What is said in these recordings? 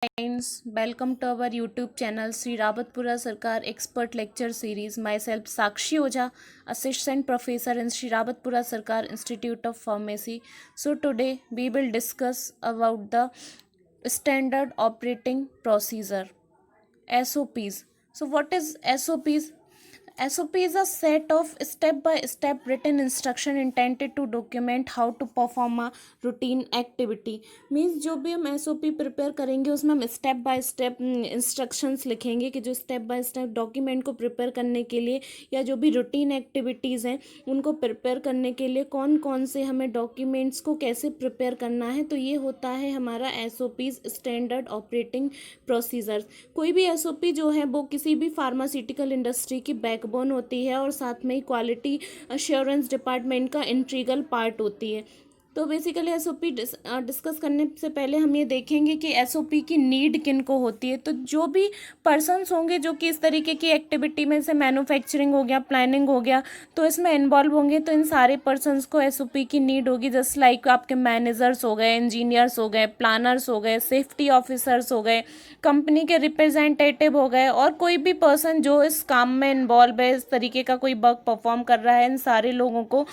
Friends, welcome to our YouTube channel Sri Rawatpura Sarkar Expert Lecture Series. Myself Sakshi Oja, Assistant Professor in Sri Rawatpura Sarkar Institute of Pharmacy. So today we will discuss about the Standard Operating Procedure (SOPs). So what is SOPs? SOP is a set of step-by-step written instruction intended to document how to perform a routine activity. Means जो भी हम SOP prepare करेंगे उसमें हम step by step instructions लिखेंगे कि जो step by step document को प्रिपेयर करने के लिए या जो भी रूटीन एक्टिविटीज़ हैं उनको प्रिपेयर करने के लिए कौन कौन से हमें डॉक्यूमेंट्स को कैसे प्रिपेयर करना है, तो ये होता है हमारा SOPs स्टैंडर्ड ऑपरेटिंग प्रोसीजर्स। कोई भी SOP जो है वो किसी भी फार्मास्यूटिकल इंडस्ट्री की बैकबोन होती है और साथ में ही क्वालिटी अश्योरेंस डिपार्टमेंट का इंट्रीगल पार्ट होती है। तो बेसिकली एसओपी डिस्कस करने से पहले हम ये देखेंगे कि एसओपी की नीड किन को होती है। तो जो भी पर्सन्स होंगे जो कि इस तरीके की एक्टिविटी में से मैन्युफैक्चरिंग हो गया, प्लानिंग हो गया, तो इसमें इन्वॉल्व होंगे, तो इन सारे पर्सन्स को एसओपी की नीड होगी। जस्ट लाइक आपके मैनेजर्स हो गए, इंजीनियर्स हो गए, प्लानर्स हो गए, सेफ्टी ऑफिसर्स हो गए, कंपनी के रिप्रेजेंटेटिव हो गए, और कोई भी पर्सन जो इस काम में इन्वॉल्व है, इस तरीके का कोई वर्क परफॉर्म कर रहा है, इन सारे लोगों को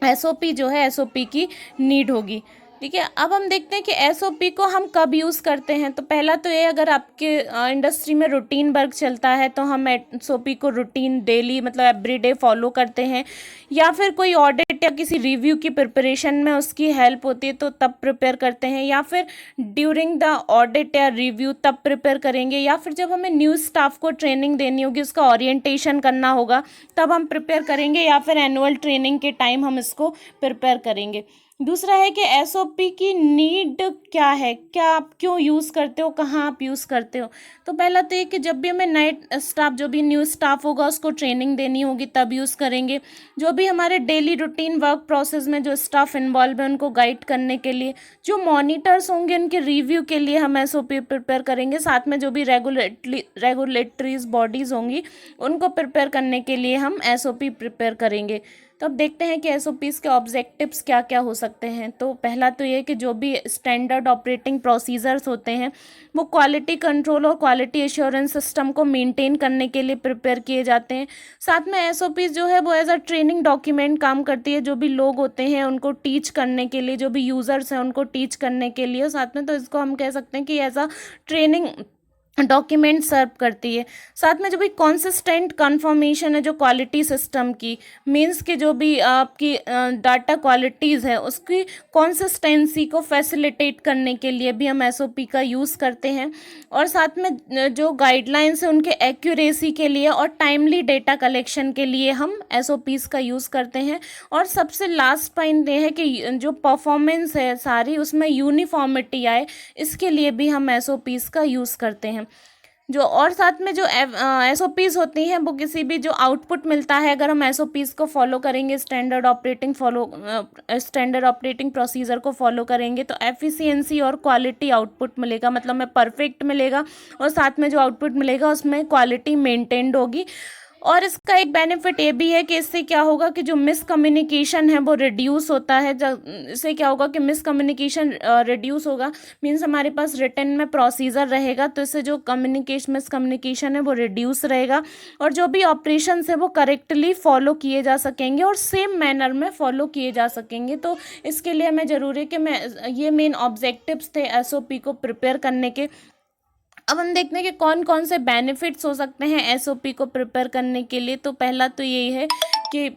एसओपी जो है एसओपी की नीड होगी। ठीक है, अब हम देखते हैं कि एसओपी को हम कब यूज़ करते हैं। तो पहला तो ये, अगर आपके इंडस्ट्री में रूटीन वर्क चलता है तो हम एसओपी को रूटीन डेली मतलब एवरीडे फॉलो करते हैं, या फिर कोई ऑडिट या किसी रिव्यू की प्रिपरेशन में उसकी हेल्प होती है तो तब प्रिपेयर करते हैं, या फिर ड्यूरिंग द ऑडिट या रिव्यू तब प्रिपेयर करेंगे, या फिर जब हमें न्यू स्टाफ को ट्रेनिंग देनी होगी, उसका ओरिएंटेशन करना होगा, तब हम प्रिपेयर करेंगे, या फिर एनुअल ट्रेनिंग के टाइम हम इसको प्रिपेयर करेंगे। दूसरा है कि एसओपी की नीड क्या है, क्या आप क्यों यूज़ करते हो, कहाँ आप यूज़ करते हो। तो पहला तो ये कि जब भी हमें नए स्टाफ, जो भी न्यू स्टाफ होगा उसको ट्रेनिंग देनी होगी तब यूज़ करेंगे। जो भी हमारे डेली रूटीन वर्क प्रोसेस में जो स्टाफ इन्वॉल्व है उनको गाइड करने के लिए, जो मॉनिटर्स होंगे उनके रिव्यू के लिए हम एसओपी प्रिपेयर करेंगे। साथ में जो भी रेगुलेटरीज बॉडीज़ होंगी उनको प्रिपेयर करने के लिए हम एसओपी प्रिपेयर करेंगे। तो अब देखते हैं कि एसओपीज के ऑब्जेक्टिव्स क्या क्या हो सकते हैं। तो पहला तो ये कि जो भी स्टैंडर्ड ऑपरेटिंग प्रोसीजर्स होते हैं वो क्वालिटी कंट्रोल और क्वालिटी एश्योरेंस सिस्टम को मेंटेन करने के लिए प्रिपेयर किए जाते हैं। साथ में एसओपीज जो है वो एज अ ट्रेनिंग डॉक्यूमेंट काम करती है, जो भी लोग होते हैं उनको टीच करने के लिए, जो भी यूज़र्स हैं उनको टीच करने के लिए। साथ में तो इसको हम कह सकते हैं कि एज अ ट्रेनिंग डॉक्यूमेंट सर्व करती है। साथ में जो भी कॉन्सिस्टेंट कन्फर्मेशन है जो क्वालिटी सिस्टम की, मीन्स कि जो भी आपकी डाटा क्वालिटीज़ है उसकी कॉन्सिस्टेंसी को फैसिलिटेट करने के लिए भी हम एसओपी का यूज़ करते हैं। और साथ में जो गाइडलाइंस है उनके एक्यूरेसी के लिए और टाइमली डेटा कलेक्शन के लिए हम एसओपीज़ का यूज़ करते हैं। और सबसे लास्ट पॉइंट ये है कि जो परफॉर्मेंस है सारी उसमें यूनिफॉर्मिटी आए, इसके लिए भी हम एसओपीज़ का यूज़ करते हैं। जो और साथ में जो एसओपीज़ होती हैं वो किसी भी जो आउटपुट मिलता है, अगर हम एसओपीज़ को फॉलो करेंगे, स्टैंडर्ड ऑपरेटिंग प्रोसीजर को फॉलो करेंगे, तो एफिशिएंसी और क्वालिटी आउटपुट मिलेगा, मतलब हमें परफेक्ट मिलेगा, और साथ में जो आउटपुट मिलेगा उसमें क्वालिटी मेंटेन्ड होगी। और इसका एक बेनिफिट ये भी है कि इससे क्या होगा कि जो मिसकम्युनिकेशन है वो रिड्यूस होता है। जब इससे क्या होगा कि मिसकम्युनिकेशन रिड्यूस होगा, मीन्स हमारे पास रिटन में प्रोसीजर रहेगा, तो इससे जो मिसकम्युनिकेशन है वो रिड्यूस रहेगा, और जो भी ऑपरेशंस है वो करेक्टली फॉलो किए जा सकेंगे और सेम मैनर में फॉलो किए जा सकेंगे। तो इसके लिए हमें ज़रूरी है कि ये मेन ऑब्जेक्टिव्स थे एसओपी को प्रिपेयर करने के। अब हम देखते हैं कि कौन कौन से बेनिफिट्स हो सकते हैं एसओपी को प्रिपेयर करने के लिए। तो पहला तो यही है कि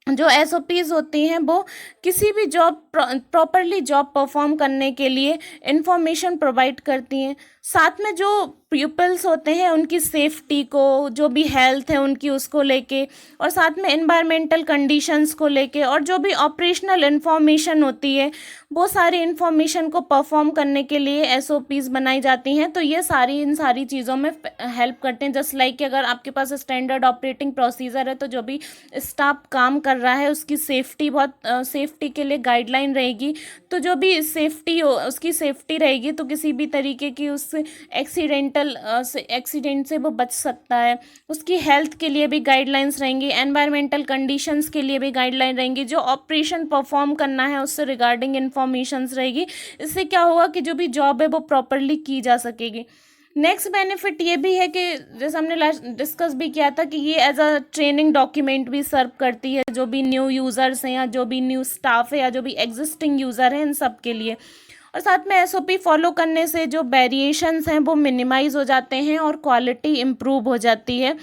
जो एसओपीज़ होती हैं वो किसी भी प्रॉपरली जॉब परफॉर्म करने के लिए इंफॉर्मेशन प्रोवाइड करती हैं। साथ में जो पीपल्स होते हैं उनकी सेफ्टी को, जो भी हेल्थ है उनकी, उसको लेके, और साथ में एनवायरमेंटल कंडीशंस को लेके, और जो भी ऑपरेशनल इन्फॉर्मेशन होती है वो सारी इन्फॉर्मेशन को परफॉर्म करने के लिए एसओपीज़ बनाई जाती हैं। तो ये इन सारी चीज़ों में हेल्प करते हैं। जस्ट लाइक कि अगर आपके पास स्टैंडर्ड ऑपरेटिंग प्रोसीजर है तो जो भी स्टाफ काम कर रहा है उसकी सेफ्टी सेफ्टी के लिए गाइडलाइन रहेगी। तो जो भी सेफ्टी हो उसकी सेफ्टी रहेगी तो किसी भी तरीके की उस एक्सीडेंट से वो बच सकता है। उसकी हेल्थ के लिए भी गाइडलाइंस रहेंगी, एनवायरमेंटल कंडीशंस के लिए भी गाइडलाइन रहेंगी, जो ऑपरेशन परफॉर्म करना है उससे रिगार्डिंग इन्फॉर्मेशंस रहेगी। इससे क्या होगा कि जो भी जॉब है वो प्रॉपरली की जा सकेगी। नेक्स्ट बेनिफिट ये भी है कि जैसे हमने लास्ट डिस्कस भी किया था कि ये एज अ ट्रेनिंग डॉक्यूमेंट भी सर्व करती है, जो भी न्यू यूज़र्स हैं या जो भी न्यू स्टाफ है या जो भी एग्जिस्टिंग यूज़र हैं इन सब के लिए। और साथ में एसओपी फॉलो करने से जो वेरिएशंस हैं वो मिनिमाइज हो जाते हैं और क्वालिटी इम्प्रूव हो जाती है।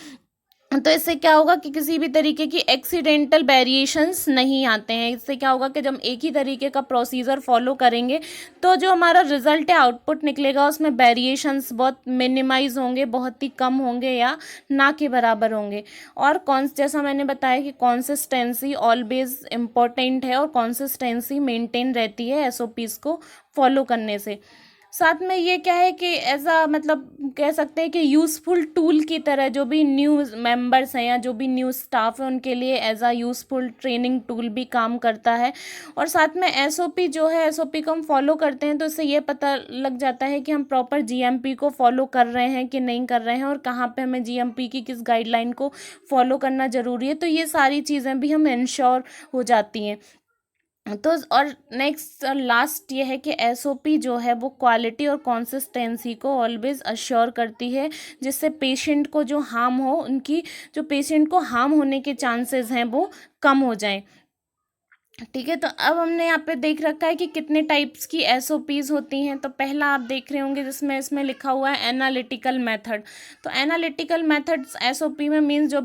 तो इससे क्या होगा कि किसी भी तरीके की एक्सीडेंटल वेरिएशंस नहीं आते हैं। इससे क्या होगा कि जब हम एक ही तरीके का प्रोसीजर फॉलो करेंगे तो जो हमारा रिजल्ट है आउटपुट निकलेगा उसमें वेरिएशंस बहुत मिनिमाइज होंगे, बहुत ही कम होंगे या ना के बराबर होंगे। और जैसा मैंने बताया कि कंसिस्टेंसी ऑलवेज इम्पोर्टेंट है और कंसिस्टेंसी मेंटेन रहती है एसओपीज़ को फॉलो करने से। साथ में ये क्या है कि ऐसा मतलब कह सकते हैं कि यूज़फुल टूल की तरह जो भी न्यू मेंबर्स हैं या जो भी न्यू स्टाफ है उनके लिए एज आ यूज़फुल ट्रेनिंग टूल भी काम करता है। और साथ में एसओपी जो है एसओपी को हम फॉलो करते हैं तो इससे ये पता लग जाता है कि हम प्रॉपर जीएमपी को फॉलो कर रहे हैं कि नहीं कर रहे हैं और कहाँ पे हमें जीएमपी की किस गाइडलाइन को फॉलो करना ज़रूरी है। तो ये सारी चीज़ें भी हम इंश्योर हो जाती हैं। तो और नेक्स्ट लास्ट ये है कि एसओपी जो है वो क्वालिटी और कंसिस्टेंसी को ऑलवेज अश्योर करती है, जिससे पेशेंट को जो हार्म हो उनकी जो पेशेंट को हार्म होने के चांसेस हैं वो कम हो जाएं। ठीक है, तो अब हमने यहाँ पे देख रखा है कि कितने टाइप्स की एसओपीज़ होती हैं। तो पहला आप देख रहे होंगे जिसमें इसमें लिखा हुआ है एनालिटिकल मेथड। तो एनालिटिकल मेथड्स एसओपी में मीन्स जो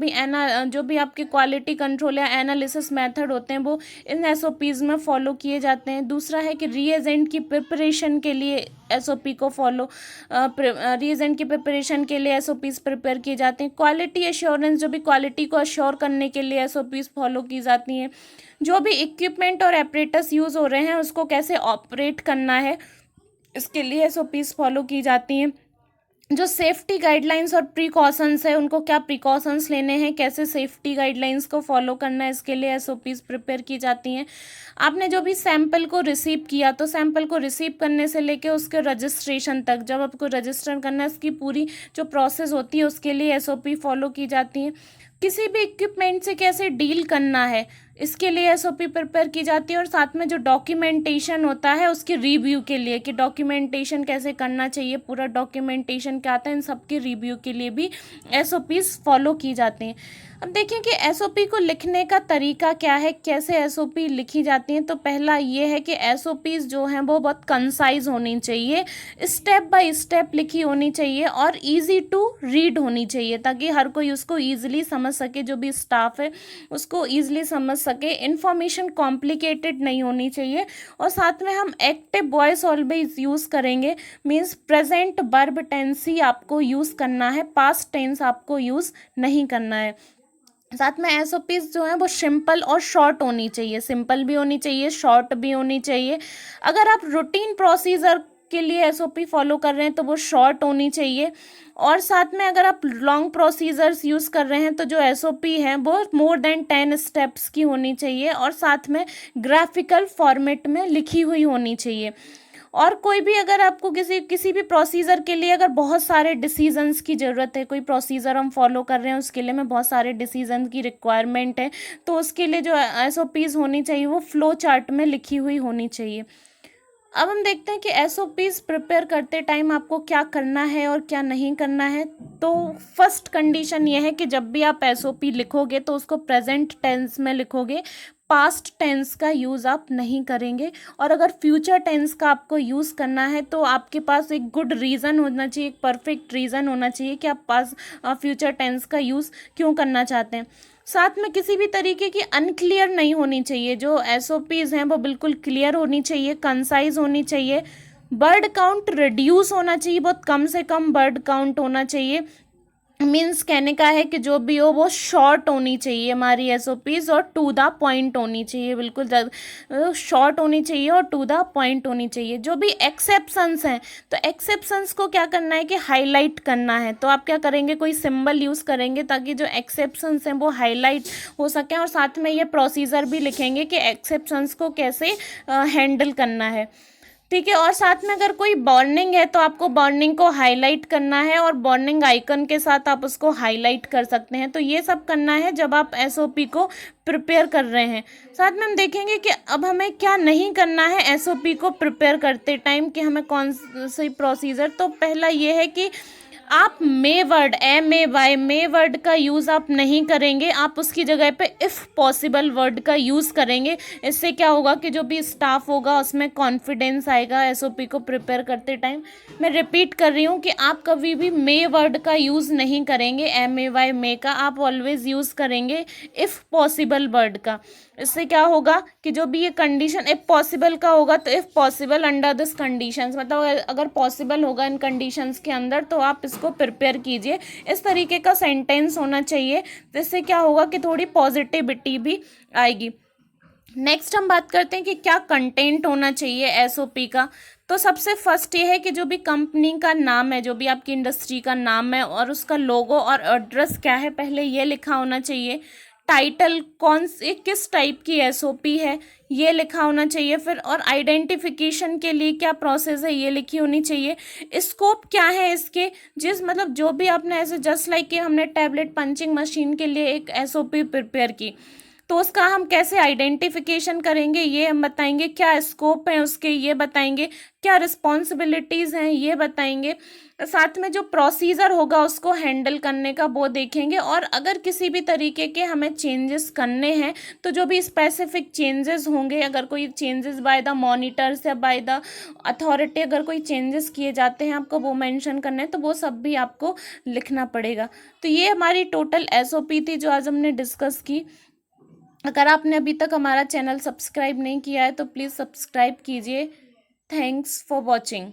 भी आपके क्वालिटी कंट्रोल या एनालिसिस मेथड होते हैं वो इन एसओपीज़ में फॉलो किए जाते हैं। दूसरा है कि रीएजेंट की प्रिपरेशन के लिए एसओपी को फॉलो रीएजेंट की प्रिपरेशन के लिए एसओपीज़ प्रिपेयर किए जाते हैं। क्वालिटी एश्योरेंस जो भी क्वालिटी को अश्योर करने के लिए एसओपीज़ फॉलो की जाती हैं। जो भी इक्विपमेंट और एपरेटस यूज़ हो रहे हैं उसको कैसे ऑपरेट करना है इसके लिए एसओपीज़ फॉलो की जाती हैं। जो सेफ्टी गाइडलाइंस और प्रिकॉशंस है उनको क्या प्रिकॉशंस लेने हैं, कैसे सेफ्टी गाइडलाइंस को फॉलो करना है, इसके लिए एसओपीज़ प्रिपेयर की जाती हैं। आपने जो भी सैंपल को रिसीव किया तो सैंपल को रिसीव करने से लेके उसके रजिस्ट्रेशन तक जब आपको रजिस्टर करना है उसकी पूरी जो प्रोसेस होती है उसके लिए एसओपी फॉलो की जाती है। किसी भी इक्विपमेंट से कैसे डील करना है इसके लिए एसओपी प्रिपेयर की जाती है। और साथ में जो डॉक्यूमेंटेशन होता है उसके रिव्यू के लिए कि डॉक्यूमेंटेशन कैसे करना चाहिए, पूरा डॉक्यूमेंटेशन क्या आता है, इन सब के रिव्यू के लिए भी एसओपीज़ फॉलो की जाती हैं। अब देखिए कि एसओपी को लिखने का तरीका क्या है, कैसे एसओपी लिखी जाती हैं। तो पहला ये है कि एसओपीज़ जो हैं वो बहुत कंसाइज होनी चाहिए, स्टेप बाय स्टेप लिखी होनी चाहिए और इजी टू रीड होनी चाहिए ताकि हर कोई उसको ईजिली समझ सके, जो भी स्टाफ है उसको ईजिली समझ सके। इन्फॉर्मेशन कॉम्प्लिकेटेड नहीं होनी चाहिए। और साथ में हम एक्टिव वॉइस ऑलवेज यूज़ करेंगे, मीन्स प्रेजेंट वर्ब टेंस ही आपको यूज़ करना है, पास्ट टेंस आपको यूज़ नहीं करना है। साथ में एसओपीज़ जो है वो सिंपल और शॉर्ट होनी चाहिए, सिंपल भी होनी चाहिए, शॉर्ट भी होनी चाहिए। अगर आप रूटीन प्रोसीजर के लिए एसओपी फॉलो कर रहे हैं तो वो शॉर्ट होनी चाहिए। और साथ में अगर आप लॉन्ग प्रोसीजर्स यूज़ कर रहे हैं तो जो एसओपी है वो मोर देन 10 स्टेप्स की होनी चाहिए और साथ में ग्राफिकल फॉर्मेट में लिखी हुई होनी चाहिए। और कोई भी अगर आपको किसी भी प्रोसीजर के लिए अगर बहुत सारे डिसीजंस की ज़रूरत है, कोई प्रोसीजर हम फॉलो कर रहे हैं उसके लिए में बहुत सारे डिसीजन की रिक्वायरमेंट है, तो उसके लिए जो एसओपीज़ होनी चाहिए वो फ्लो चार्ट में लिखी हुई होनी चाहिए। अब हम देखते हैं कि एसओपीज़ प्रिपेयर करते टाइम आपको क्या करना है और क्या नहीं करना है। तो फर्स्ट कंडीशन ये है कि जब भी आप एसओपी लिखोगे तो उसको प्रेजेंट टेंस में लिखोगे, पास्ट टेंस का यूज़ आप नहीं करेंगे। और अगर फ्यूचर टेंस का आपको यूज़ करना है तो आपके पास एक गुड रीज़न होना चाहिए, एक परफेक्ट रीज़न होना चाहिए कि आप फ्यूचर टेंस का यूज़ क्यों करना चाहते हैं। साथ में किसी भी तरीके की अनक्लियर नहीं होनी चाहिए, जो एसओपीज़ हैं वो बिल्कुल क्लियर होनी चाहिए, कंसाइज होनी चाहिए। बर्ड काउंट रिड्यूस होना चाहिए, बहुत कम से कम बर्ड काउंट होना चाहिए। मीन्स कहने का है कि जो भी हो वो शॉर्ट होनी चाहिए हमारी एसओपीज और टू द पॉइंट होनी चाहिए, बिल्कुल शॉर्ट होनी चाहिए और टू द पॉइंट होनी चाहिए। जो भी एक्सेप्शंस हैं तो एक्सेप्शंस को क्या करना है कि हाईलाइट करना है। तो आप क्या करेंगे, कोई सिंबल यूज़ करेंगे ताकि जो एक्सेप्शंस हैं वो हाईलाइट हो सकें, और साथ में ये प्रोसीजर भी लिखेंगे कि एक्सेप्शंस को कैसे हैंडल करना है। ठीक है, और साथ में अगर कोई वार्निंग है तो आपको वार्निंग को हाईलाइट करना है और वार्निंग आइकन के साथ आप उसको हाईलाइट कर सकते हैं। तो ये सब करना है जब आप एसओपी को प्रिपेयर कर रहे हैं। साथ में हम देखेंगे कि अब हमें क्या नहीं करना है एसओपी को प्रिपेयर करते टाइम, कि हमें कौन सी प्रोसीजर। तो पहला ये है कि आप मे वर्ड मे वर्ड का यूज़ आप नहीं करेंगे, आप उसकी जगह पे इफ़ पॉसिबल वर्ड का यूज़ करेंगे। इससे क्या होगा कि जो भी स्टाफ होगा उसमें कॉन्फिडेंस आएगा एसओपी को प्रिपेयर करते टाइम। मैं रिपीट कर रही हूँ कि आप कभी भी मे वर्ड का यूज़ नहीं करेंगे, मे का आप ऑलवेज यूज़ करेंगे इफ़ पॉसिबल वर्ड का। इससे क्या होगा कि जो भी ये कंडीशन इफ़ पॉसिबल का होगा तो if possible under this conditions, मतलब अगर पॉसिबल होगा इन कंडीशंस के अंदर तो आप इसको प्रिपेयर कीजिए। इस तरीके का सेंटेंस होना चाहिए, जिससे क्या होगा कि थोड़ी पॉजिटिविटी भी आएगी। नेक्स्ट हम बात करते हैं कि क्या कंटेंट होना चाहिए एसओपी का। तो सबसे फर्स्ट ये है कि जो भी कंपनी का नाम है, जो भी आपकी इंडस्ट्री का नाम है और उसका लोगो और एड्रेस क्या है, पहले ये लिखा होना चाहिए। टाइटल कौन से किस टाइप की एसओपी है ये लिखा होना चाहिए। फिर और आइडेंटिफिकेशन के लिए क्या प्रोसेस है ये लिखी होनी चाहिए। स्कोप क्या है इसके, जिस मतलब जो भी आपने ऐसे जस्ट लाइक कि हमने टैबलेट पंचिंग मशीन के लिए एक एसओपी प्रिपेयर की, तो उसका हम कैसे आइडेंटिफिकेशन करेंगे ये हम बताएंगे। क्या स्कोप है उसके ये बताएंगे, क्या रिस्पॉन्सिबिलिटीज़ हैं ये बताएंगे। साथ में जो प्रोसीजर होगा उसको हैंडल करने का वो देखेंगे। और अगर किसी भी तरीके के हमें चेंजेस करने हैं तो जो भी स्पेसिफिक चेंजेस होंगे, अगर कोई चेंजेस बाय द मॉनिटर्स या बाय द अथॉरिटी अगर कोई चेंजेस किए जाते हैं आपको वो मेंशन करने हैं, तो वो सब भी आपको लिखना पड़ेगा। तो ये हमारी टोटल एसओपी थी जो आज हमने डिस्कस की। अगर आपने अभी तक हमारा चैनल सब्सक्राइब नहीं किया है तो प्लीज़ सब्सक्राइब कीजिए। Thanks for watching.